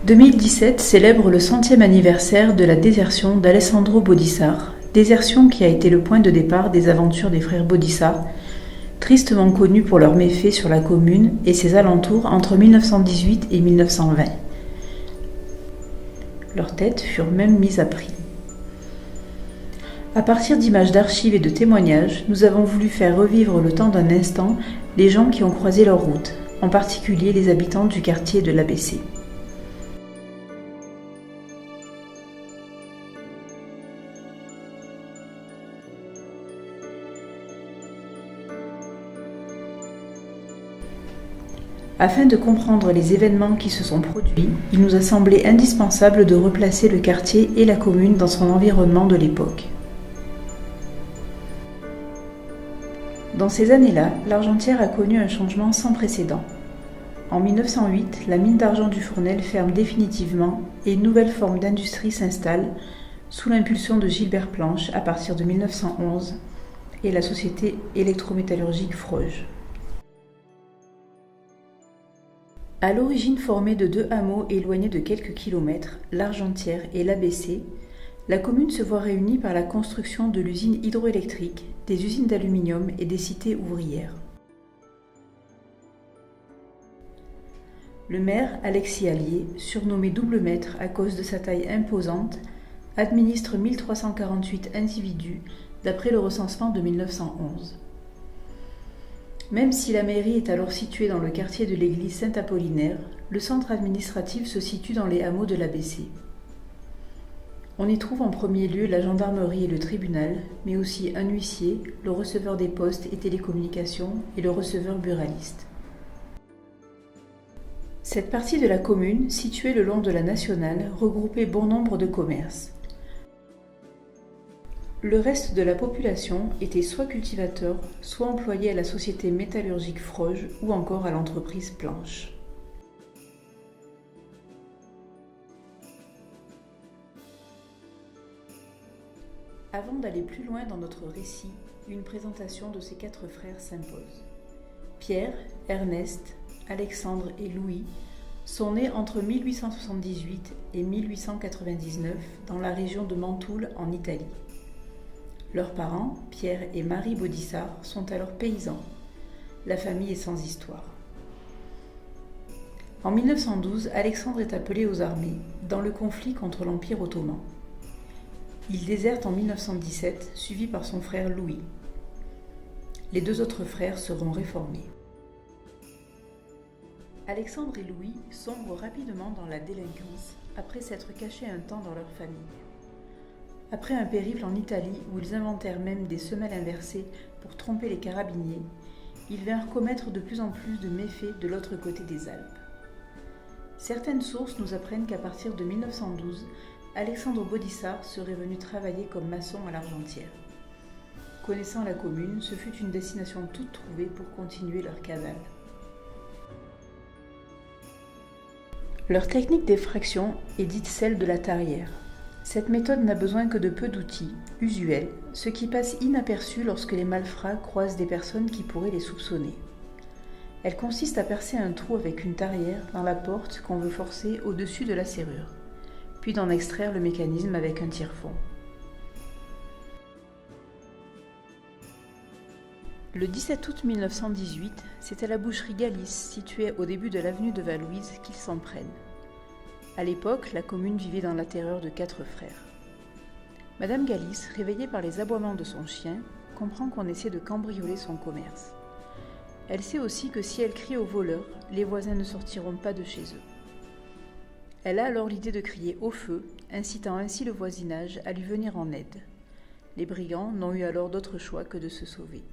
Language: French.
2017 célèbre le 100e anniversaire de la désertion d'Alessandro Bodissart, désertion qui a été le point de départ des aventures des frères Bodissart, tristement connus pour leurs méfaits sur la commune et ses alentours entre 1918 et 1920. Leurs têtes furent même mises à prix. À partir d'images d'archives et de témoignages, nous avons voulu faire revivre le temps d'un instant les gens qui ont croisé leur route, en particulier les habitants du quartier de l'ABC. Afin de comprendre les événements qui se sont produits, il nous a semblé indispensable de replacer le quartier et la commune dans son environnement de l'époque. Dans ces années-là, l'Argentière a connu un changement sans précédent. En 1908, la mine d'argent du Fournel ferme définitivement et une nouvelle forme d'industrie s'installe sous l'impulsion de Gilbert Planche à partir de 1911 et la société électrométallurgique Fröj. À l'origine formée de deux hameaux éloignés de quelques kilomètres, l'Argentière et l'ABC, la commune se voit réunie par la construction de l'usine hydroélectrique, des usines d'aluminium et des cités ouvrières. Le maire, Alexis Allier, surnommé double maître à cause de sa taille imposante, administre 1348 individus d'après le recensement de 1911. Même si la mairie est alors située dans le quartier de l'église Saint-Apollinaire, le centre administratif se situe dans les hameaux de l'ABC. On y trouve en premier lieu la gendarmerie et le tribunal, mais aussi un huissier, le receveur des postes et télécommunications et le receveur buraliste. Cette partie de la commune, située le long de la nationale, regroupait bon nombre de commerces. Le reste de la population était soit cultivateur, soit employé à la société métallurgique Fröj ou encore à l'entreprise Planche. Avant d'aller plus loin dans notre récit, une présentation de ces quatre frères s'impose. Pierre, Ernest, Alexandre et Louis sont nés entre 1878 et 1899 dans la région de Mantoul en Italie. Leurs parents, Pierre et Marie Bodissart, sont alors paysans. La famille est sans histoire. En 1912, Alexandre est appelé aux armées, dans le conflit contre l'Empire ottoman. Il déserte en 1917, suivi par son frère Louis. Les deux autres frères seront réformés. Alexandre et Louis sombrent rapidement dans la délinquance après s'être cachés un temps dans leur famille. Après un périple en Italie où ils inventèrent même des semelles inversées pour tromper les carabiniers, ils vinrent commettre de plus en plus de méfaits de l'autre côté des Alpes. Certaines sources nous apprennent qu'à partir de 1912, Alexandre Bodissart serait venu travailler comme maçon à l'Argentière. Connaissant la commune, ce fut une destination toute trouvée pour continuer leur cavale. Leur technique d'effraction est dite celle de la tarière. Cette méthode n'a besoin que de peu d'outils, usuels, ce qui passe inaperçu lorsque les malfrats croisent des personnes qui pourraient les soupçonner. Elle consiste à percer un trou avec une tarière dans la porte qu'on veut forcer au-dessus de la serrure, puis d'en extraire le mécanisme avec un tire-fond. Le 17 août 1918, c'est à la boucherie Galice, située au début de l'avenue de Valouise, qu'ils s'en prennent. À l'époque, la commune vivait dans la terreur de quatre frères. Madame Galice, réveillée par les aboiements de son chien, comprend qu'on essaie de cambrioler son commerce. Elle sait aussi que si elle crie aux voleurs, les voisins ne sortiront pas de chez eux. Elle a alors l'idée de crier au feu, incitant ainsi le voisinage à lui venir en aide. Les brigands n'ont eu alors d'autre choix que de se sauver.